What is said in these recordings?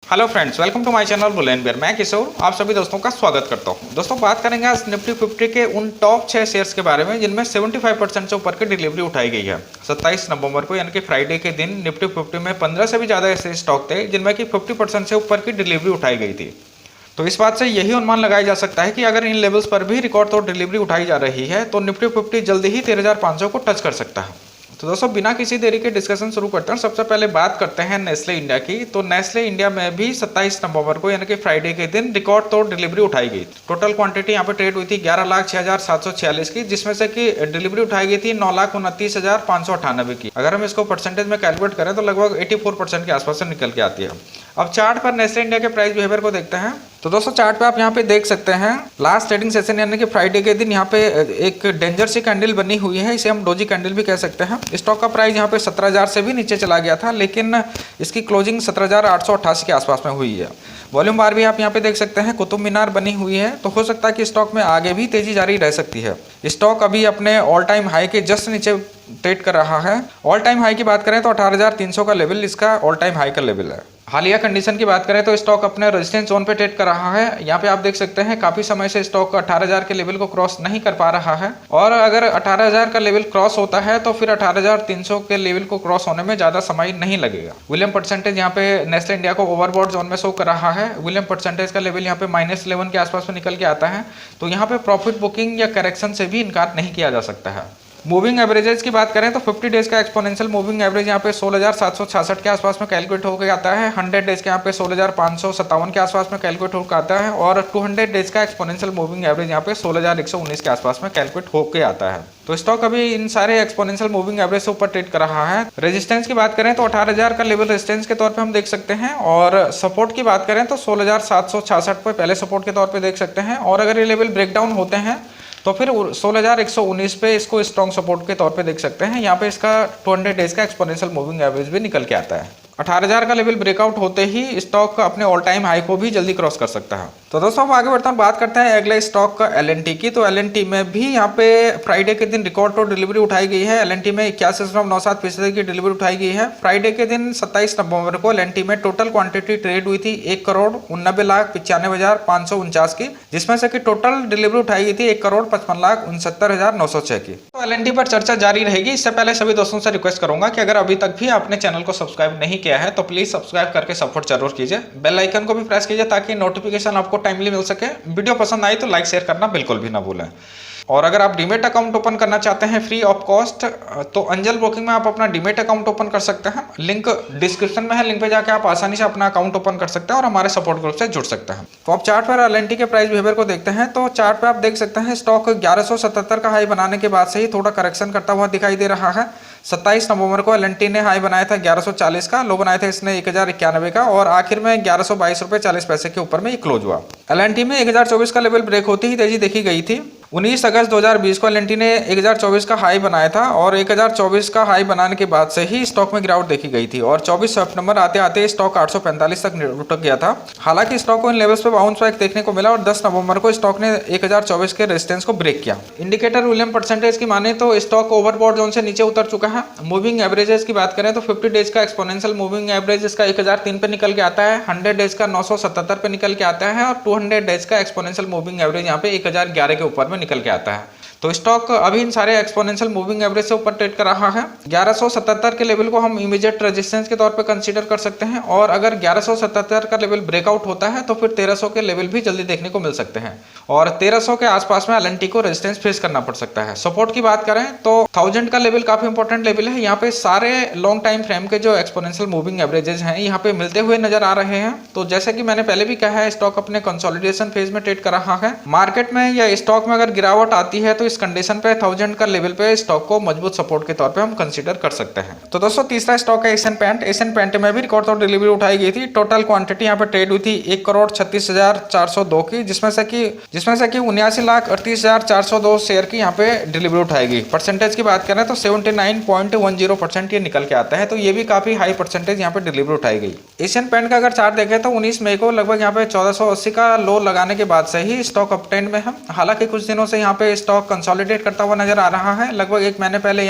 Hello friends, welcome to my channel बुलेन बेयर। मैं किशोर आप सभी दोस्तों का स्वागत करता हूं। दोस्तों बात करेंगे आज निफ्टी 50 के उन टॉप 6 शेयर्स के बारे में जिनमें 75% से ऊपर की डिलीवरी उठाई गई है। 27 नवंबर को यानी कि फ्राइडे के दिन निफ्टी 50 में 15 से भी ज़्यादा ऐसे स्टॉक थे जिनमें कि 50% से ऊपर की डिलीवरी उठाई गई थी। तो इस बात से यही अनुमान लगाया जा सकता है कि अगर इन लेवल्स पर भी रिकॉर्ड तोड़ डिलीवरी उठाई जा रही है तो निफ्टी 50 जल्दी ही 13,500 को टच कर सकता है। तो दोस्तों बिना किसी देरी के डिस्कशन शुरू करते हैं। सबसे पहले बात करते हैं नेस्ले इंडिया की। तो नेस्ले इंडिया में भी 27 नवंबर को यानी कि फ्राइडे के दिन रिकॉर्ड तोड़ डिलीवरी उठाई गई। टोटल क्वांटिटी यहाँ पे ट्रेड हुई थी 11,06,746 की, जिसमें से कि डिलीवरी उठाई गई थी 9,29,598 की। अगर हम इसको परसेंटेज में कैलकुलेट करें तो लगभग 84% के आसपास से निकल के आती है। अब चार्ट पर नेस्ले इंडिया के प्राइस बिहेवियर को देखते हैं। तो दोस्तों चार्ट पे आप यहाँ पे देख सकते हैं लास्ट ट्रेडिंग सेशन यानी कि फ्राइडे के दिन यहाँ पे एक डेंजर सी कैंडल बनी हुई है, इसे हम डोजी कैंडल भी कह सकते हैं। स्टॉक का प्राइस यहाँ पे 17,000 से भी नीचे चला गया था, लेकिन इसकी क्लोजिंग 17,888 के आसपास में हुई है। वॉल्यूम बार भी आप यहाँ पे देख सकते हैं कुतुब मीनार बनी हुई है, तो हो सकता है कि स्टॉक में आगे भी तेजी जारी रह सकती है। स्टॉक अभी अपने ऑल टाइम हाई के जस्ट नीचे ट्रेड कर रहा है। ऑल टाइम हाई की बात करें तो 18,300 का लेवल इसका ऑल टाइम हाई का लेवल है। हालिया कंडीशन की बात करें तो स्टॉक अपने रेजिस्टेंस जोन पे ट्रेड कर रहा है। यहाँ पे आप देख सकते हैं काफी समय से स्टॉक 18,000 के लेवल को क्रॉस नहीं कर पा रहा है, और अगर 18,000 का लेवल क्रॉस होता है तो फिर 18,300 के लेवल को क्रॉस होने में ज्यादा समय नहीं लगेगा। विलियम परसेंटेज यहाँ पे नेस्ले इंडिया को ओवरबॉट जोन में शो कर रहा है। विलियम परसेंटेज का लेवल यहाँ पे -11 के आसपास में निकल के आता है, तो यहाँ पे प्रॉफिट बुकिंग या करेक्शन से भी इनकार नहीं किया जा सकता है। मूविंग एवरेजेस की बात करें तो 50 डेज का एक्सपोनेंशियल मूविंग एवरेज यहाँ पे 16,766 के आसपास में कैलकुलेट होकर आता है। 100 डेज के यहाँ पे 16,557 के आसपास में कैलकुलेट होकर आता है, और 200 डेज का एक्सपोनेंशियल मूविंग एवरेज यहाँ पे 16,119 के आसपास में कैलकुलेट होकर आता है। तो स्टॉक अभी इन सारे एक्सपोनेंशियल मूविंग एवरेज से ऊपर ट्रेड कर रहा है। रेजिस्टेंस की बात करें तो 18,000 का लेवल रेजिस्टेंस के तौर पे हम देख सकते हैं, और सपोर्ट की बात करें तो 16,766 पे पहले सपोर्ट के तौर पे देख सकते हैं, और अगर ये लेवल ब्रेकडाउन होते हैं तो फिर 16,119 पे इसको स्ट्रॉन्ग सपोर्ट के तौर पे देख सकते हैं। यहाँ पे इसका 200 डेज का एक्सपोनेंशियल मूविंग एवरेज भी निकल के आता है। 18,000 का लेवल ब्रेकआउट होते ही स्टॉक अपने ऑल टाइम हाई को भी जल्दी क्रॉस कर सकता है। तो दोस्तों अब आगे बढ़ते हैं, बात करते हैं अगले स्टॉक का एल&टी की। तो एल&टी में भी यहाँ पे फ्राइडे के दिन रिकॉर्ड तोड़ डिलीवरी उठाई गई है। एल&टी में 81.97% की डिलीवरी उठाई गई है। फ्राइडे के दिन 27 नवंबर को एल&टी में टोटल क्वांटिटी ट्रेड हुई थी 1,89,95,549 की, जिसमें से कि टोटल डिलीवरी उठाई गई थी 1,55,69,906 की। तो एल&टी पर चर्चा जारी रहेगी। इससे पहले सभी दोस्तों से रिक्वेस्ट करूंगा कि अगर अभी तक भी आपने चैनल को सब्सक्राइब नहीं किया है तो प्लीज सब्सक्राइब करके सपोर्ट जरूर कीजिए। बेल आइकन को भी प्रेस कीजिए ताकि नोटिफिकेशन आपको टाइमली मिल सके। वीडियो पसंद आई तो लाइक शेयर करना बिल्कुल भी ना भूलें। और अगर आप डीमेट अकाउंट ओपन करना चाहते हैं फ्री ऑफ कॉस्ट तो अंजल ब्रोकिंग में आप अपना डीमेट अकाउंट ओपन कर सकते हैं। लिंक डिस्क्रिप्शन में है, लिंक पे जाकर आप आसानी से अपना अकाउंट ओपन कर सकते हैं और हमारे सपोर्ट ग्रुप से जुड़ सकते हैं। तो आप चार्ट पर एल&टी के प्राइस बिहेवियर को देखते हैं। तो चार्ट पे आप देख सकते हैं स्टॉक 1177 का हाई बनाने के बाद से ही थोड़ा करेक्शन करता हुआ दिखाई दे रहा है। 27 नवंबर को एल&टी ने हाई बनाया था 1140 का, लो बनाया था इसने 1,091 का, और आखिर में 1122 रुपये 40 पैसे के ऊपर में ये क्लोज हुआ। एल&टी में 1,024 का लेवल ब्रेक होती ही तेजी देखी गई थी। 19 अगस्त 2020 को एल&टी ने 1,024 का हाई बनाया था, और 1,024 का हाई बनाने के बाद से ही स्टॉक में गिरावट देखी गई थी, और 24 सितंबर आते आते स्टॉक 845 तक लुढ़क गया था। हालांकि स्टॉक को इन लेवल्स पे बाउंस बैक देखने को मिला, और 10 नवंबर को स्टॉक ने 1,024 के रेजिस्टेंस को ब्रेक किया। इंडिकेटर विलियम परसेंटेज की माने तो स्टॉक ओवरबॉट जोन से नीचे उतर चुका है। मूविंग एवरेजेस की बात करें तो 50 डेज का एक्सपोनेंशियल मूविंग एवरेज इसका 1,003 पे निकल के आता है, 100 डेज का 977 पे निकल के आता है, और 200 डेज का एक्सपोनेंशियल मूविंग एवरेज यहाँ पे 1,011 के ऊपर में निकल के आता है। तो स्टॉक अभी इन सारे एक्सपोनेंशियल मूविंग एवरेज से ऊपर ट्रेड कर रहा है। 1177 के लेवल को हम इमीडिएट रेजिस्टेंस के तौर पे कंसीडर कर सकते हैं, और अगर 1177 का लेवल ब्रेकआउट होता है तो फिर 1300 के लेवल भी जल्दी देखने को मिल सकते हैं, और 1300 के आसपास में एल&टी को रेजिस्टेंस फेस करना पड़ सकता है। सपोर्ट की बात करें तो 1000 का लेवल काफी इंपॉर्टेंट लेवल है। यहाँ पे सारे लॉन्ग टाइम फ्रेम के जो एक्सपोनेंशियल मूविंग एवरेजेस हैं यहाँ पे मिलते हुए नजर आ रहे हैं। तो जैसे कि मैंने पहले भी कहा है, स्टॉक अपने कंसोलिडेशन फेज में ट्रेड कर रहा है। मार्केट में या स्टॉक में अगर गिरावट आती है तो इस कंडीशन पे 1000 का लेवल पे स्टॉक को मजबूत सपोर्ट के तौर पे हम कंसीडर कर सकते हैं। तो दोस्तों तीसरा स्टॉक है एशियन पेंट। एशियन पेंट में भी रिकॉर्ड तोड़ डिलीवरी उठाई गई थी। टोटल क्वांटिटी यहाँ पे ट्रेड हुई थी 1,36,402 की, जिसमें से कि 79,38,402 शेयर की यहाँ पे डिलीवरी उठाई गई। परसेंटेज की बात करें तो 79.10% ये निकल के आता है, तो ये भी काफी हाई परसेंटेज यहाँ पे डिलीवरी उठाई गई। एशियन पेंट का अगर चार्ट देखें तो 19 मई को लगभग यहाँ पे 1480 का लो लगाने के बाद से ही स्टॉक अपट्रेंड में है। हालांकि कुछ दिनों से यहाँ पे स्टॉक कंसोलिडेट करता हुआ नजर आ रहा है। लगभग एक महीने पहले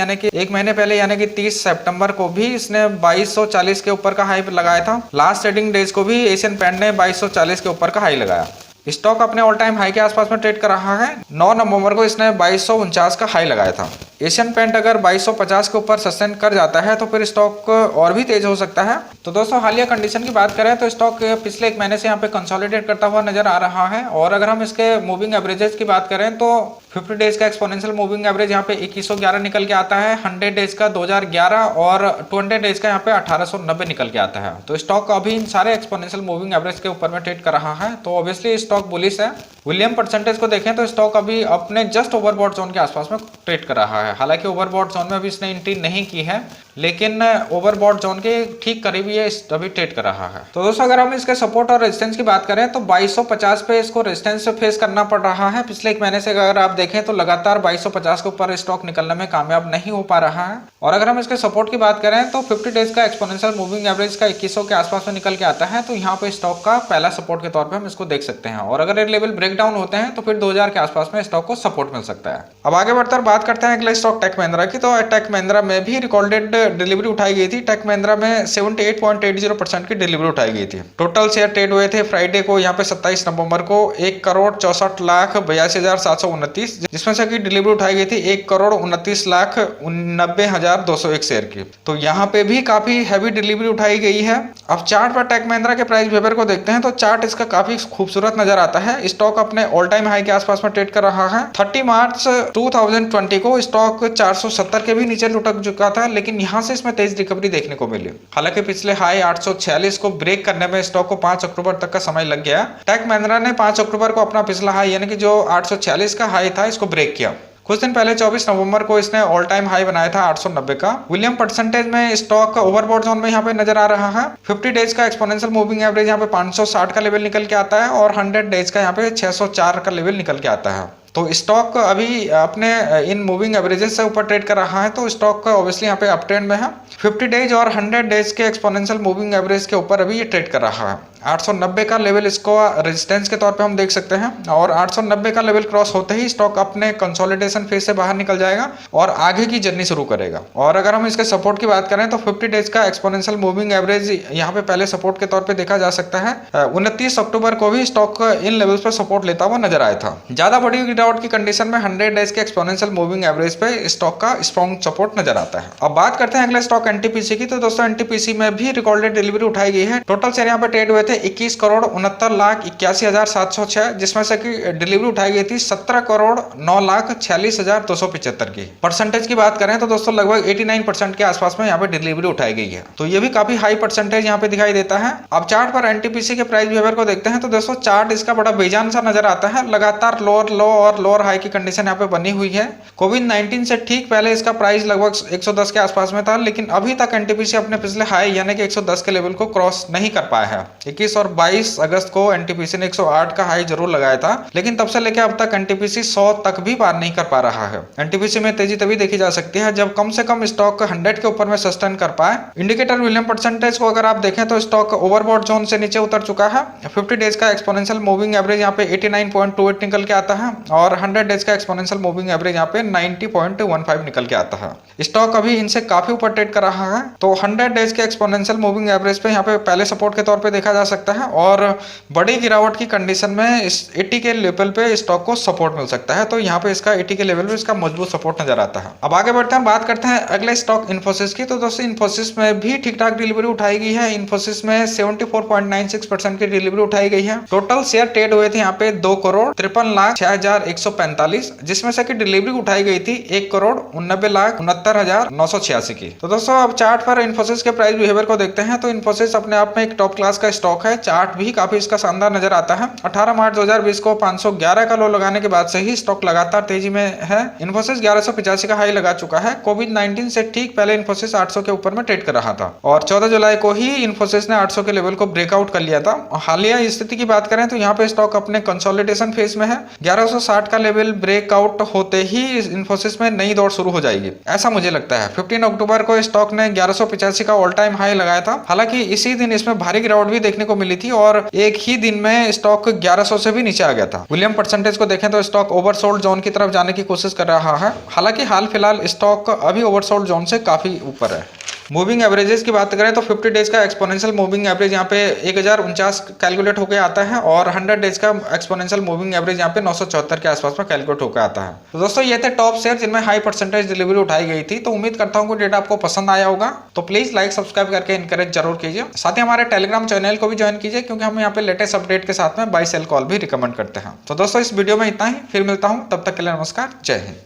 यानी कि 30 सितंबर को भी इसने 2240 के ऊपर का हाई लगाया था। लास्ट ट्रेडिंग डेज को भी एशियन पेंट ने 2240 के ऊपर का हाई लगाया। स्टॉक अपने ऑल टाइम हाई के आसपास में ट्रेड कर रहा है। 9 नवंबर को इसने 2249 का हाई लगाया था। एशियन पेंट अगर 2250 के ऊपर सस्टेन कर जाता है तो फिर स्टॉक और भी तेज हो सकता है। तो दोस्तों हालिया कंडीशन की बात करें तो स्टॉक पिछले एक महीने से यहाँ पे कंसोलिडेट करता हुआ नजर आ रहा है। और अगर हम इसके मूविंग एवरेजेस की बात करें तो 50 डेज का एक्सपोनेंशियल मूविंग एवरेज यहाँ पे 2111 निकल के आता है, 100 डेज का 2011 और 200 डेज का यहाँ पे 1890 निकल के आता है। तो स्टॉक अभी इन सारे एक्सपोनेंशियल मूविंग एवरेज के ऊपर में ट्रेड कर रहा है, तो ऑब्वियसली स्टॉक बुलिश है। विलियम परसेंटेज को देखें तो स्टॉक अभी अपने जस्ट ओवरबॉट जोन के आसपास में ट्रेड कर रहा है। हालांकि ओवरबॉट जोन में अभी इसने एंट्री नहीं की है, लेकिन ओवरबॉट जोन के ठीक करीब ये अभी ट्रेड कर रहा है। तो दोस्तों अगर हम इसके सपोर्ट और रेजिस्टेंस की बात करें तो 2250 पे इसको रेजिस्टेंस से फेस करना पड़ रहा है। पिछले एक महीने से अगर आप देखें तो लगातार 2250 के ऊपर स्टॉक निकलने में कामयाब नहीं हो पा रहा है। और अगर हम इसके सपोर्ट की बात करें तो 50 डेज का एक्सपोनेंशियल मूविंग एवरेज का 2100 के आसपास में निकल के आता है, तो यहाँ पे स्टॉक का पहला सपोर्ट के तौर पे हम इसको देख सकते हैं। और अगर ये लेवल ब्रेक डाउन होते हैं तो फिर 2000 के आसपास में स्टॉक को सपोर्ट मिल सकता है। अब आगे बढ़कर बात करते हैं अगला स्टॉक टेक महिंद्रा की। तो टेक महिंद्रा में भी रिकॉर्डेड डिलीवरी उठाई गई थी। टेक महिंद्रा में 78.80% की डिलीवरी उठाई गई थी। टोटल शेयर ट्रेड हुए थे फ्राइडे को यहाँ पे 27 नवंबर को 1,64,82,729, जिसमें से की डिलीवरी उठाई गई थी 1,29,90,201 शेयर की। तो यहाँ पे भी काफी हैवी डिलीवरी उठाई गई है। अब चार्ट पर टेक महिंद्रा के प्राइस बिहेवियर को देखते हैं तो चार्ट इसका काफी खूबसूरत नजर आता है। स्टॉक अपने ऑल टाइम हाई के आसपास में ट्रेड कर रहा है। 30 मार्च 2020 को स्टॉक 470 के भी नीचे लुढ़क चुका था, लेकिन यहाँ से इसमें तेज रिकवरी देखने को मिली। हालांकि पिछले हाई 846 को ब्रेक करने में स्टॉक को 5 अक्टूबर तक का समय लग गया। टेक महिंद्रा ने 5 अक्टूबर को अपना पिछला हाई यानी कि जो 846 का हाई था इसको ब्रेक किया। कुछ दिन पहले 24 नवंबर को इसने ऑल टाइम हाई बनाया था 890 का। विलियम परसेंटेज में स्टॉक ओवरबॉट जोन में यहाँ पे नजर आ रहा है। 50 डेज का एक्सपोनेंशियल मूविंग एवरेज यहाँ पे 560 का लेवल निकल के आता है और 100 डेज का यहाँ पे 604 का लेवल निकल के आता है। तो स्टॉक अभी अपने इन मूविंग एवरेजेस से ऊपर ट्रेड कर रहा है, तो स्टॉक ऑब्वियसली यहाँ पे अप ट्रेंड में है। 50 डेज और 100 डेज के एक्सपोनेंशियल मूविंग एवरेज के ऊपर अभी ये ट्रेड कर रहा है। 890 का लेवल इसको रेजिस्टेंस के तौर पे हम देख सकते हैं और 890 का लेवल क्रॉस होते ही स्टॉक अपने कंसोलिडेशन फेज से बाहर निकल जाएगा और आगे की जर्नी शुरू करेगा। और अगर हम इसके सपोर्ट की बात करें तो 50 डेज का एक्सपोनेंशियल मूविंग एवरेज यहाँ पे पहले सपोर्ट के तौर पे देखा जा सकता है। 29 अक्टूबर को भी स्टॉक इन लेवल्स पर सपोर्ट लेता हुआ नजर आया था। ज्यादा बड़ी गिरावट की कंडीशन में 100 डेज के एक्सपोनेंशियल मूविंग एवरेज पे स्टॉक का स्ट्रॉन्ग सपोर्ट नजर आता है। अब बात करते हैं अगले स्टॉक एनटीपीसी की। तो दोस्तों एनटीपीसी में भी रिकॉर्डेड डिलीवरी उठाई गई है। टोटल शेयर यहाँ पे ट्रेड हुए थे 21,69,81,706, जिसमें से की डिलीवरी उठाई गई थी 17,09,46,275 की। परसेंटेज की बात करें तो दोस्तों लगभग 89% के आसपास में यहाँ पे डिलीवरी उठाई गई है, तो ये भी काफी हाई परसेंटेज यहाँ पे दिखाई देता है। अब चार्ट पर एनटीपीसी के प्राइस बिहेवियर को देखते हैं तो दोस्तों चार्ट इसका बड़ा बेजान सा नजर आता है। लगातार लोअर लो और लोअर हाई की कंडीशन यहाँ पे बनी हुई है। कोविड-19 से ठीक पहले इसका प्राइस लगभग 110 के आसपास में था, लेकिन अभी तक एनटीपीसी अपने पिछले हाई यानी कि 110 के लेवल को क्रॉस नहीं कर पाया है। 21 और 22 अगस्त को एनटीपीसी ने 108 का हाई जरूर लगाया था, लेकिन तब से लेकर अब तक एनटीपीसी 100 तक भी पार नहीं कर पा रहा है। एनटीपीसी में तेजी तभी देखी जा सकती है जब कम से कम स्टॉक 100 के ऊपर में सस्टेन कर पाए। इंडिकेटर विलियम परसेंटेज को अगर आप देखें तो स्टॉक ओवरबॉट जोन से नीचे उतर चुका है। 50 डेज का एक्सपोनेंशियल मूविंग एवरेज यहाँ पे 89.28 निकल के आता है और 100 डेज का एक्सपोनेंशियल मूविंग एवरेज यहाँ पे 90.15 निकल के आता है। स्टॉक अभी इनसे काफी ऊपर ट्रेड कर रहा है, तो 100 डेज के एक्सपोनेंशियल मूविंग एवरेज पे यहाँ पे पहले सपोर्ट के तौर पे देखा जा सकता है और बड़ी गिरावट की कंडीशन में इस 80 के लेवल पे स्टॉक को सपोर्ट मिल सकता है। तो यहाँ पे इसका 80 के लेवल पे इसका मजबूत सपोर्ट नजर आता है। अब आगे बढ़ते हैं, बात करते हैं अगले स्टॉक इन्फोसिस की। तो दोस्तों इन्फोसिस में भी ठीक ठाक डिलीवरी उठाई गई है। इन्फोसिस में 74.96% की डिलीवरी उठाई गई है। टोटल शेयर ट्रेड हुए थे यहाँ पे 2,53,06,145, जिसमें से की डिलीवरी उठाई गई थी 1,89,69,986 की। तो दोस्तों अब चार्ट पर इन्फोसिस के प्राइस बिहेवियर को देखते हैं। तो इन्फोसिस अपने आप में एक टॉप क्लास का स्टॉक है। चार्ट भी काफी इसका शानदार नजर आता है। 18 मार्च 2020 को 511 का लो लगाने के बाद से ही स्टॉक लगातार तेजी में है। इन्फोसिस 1185 का हाई लगा चुका है। कोविड-19 से ठीक पहले इन्फोसिस 800 के ऊपर में ट्रेड कर रहा था और 14 जुलाई को ही इन्फोसिस ने 800 के लेवल को ब्रेकआउट कर लिया था। हालिया स्थिति की बात करें तो यहाँ पे स्टॉक अपने कंसोलिडेशन फेज में है। 1160 260 का लेवल ब्रेकआउट होते ही इन्फोसिस में नई दौड़ शुरू हो जाएगी, ऐसा मुझे लगता है। 15 अक्टूबर को स्टॉक ने 1185 का ऑल टाइम हाई लगाया था। हालांकि इसी दिन इसमें भारी गिरावट भी देखने को मिली थी और एक ही दिन में स्टॉक 1100 से भी नीचे आ गया था। वॉल्यूम परसेंटेज को देखें तो स्टॉक ओवरसोल्ड जोन की तरफ जाने की कोशिश कर रहा है। हालांकि हाल फिलहाल स्टॉक अभी ओवरसोल्ड जोन से काफी ऊपर है। मूविंग एवरेजेस की बात करें तो 50 डेज का एक्सपोनेंशियल मूविंग एवरेज यहाँ पे 1049 कैलकुलेट होकर आता है और 100 डेज का एक्सपोनेंशियल मूविंग एवरेज यहाँ पे 974 के आसपास में कैलकुलेट होकर आता है। तो दोस्तों ये थे टॉप शेयर जिनमें हाई परसेंटेज डिलीवरी उठाई गई थी। तो उम्मीद करता हूँ कि डेटा आपको पसंद आया होगा। तो प्लीज लाइक सब्सक्राइब करके इनकरेज जरूर कीजिए। साथ ही हमारे टेलीग्राम चैनल को भी ज्वाइन कीजिए, क्योंकि हम यहाँ पे लेटेस्ट अपडेट के साथ में बाय सेल कॉल भी रिकमेंड करते हैं। तो दोस्तों इस वीडियो में इतना ही, फिर मिलता हूँ, तब तक के लिए नमस्कार, जय हिंद।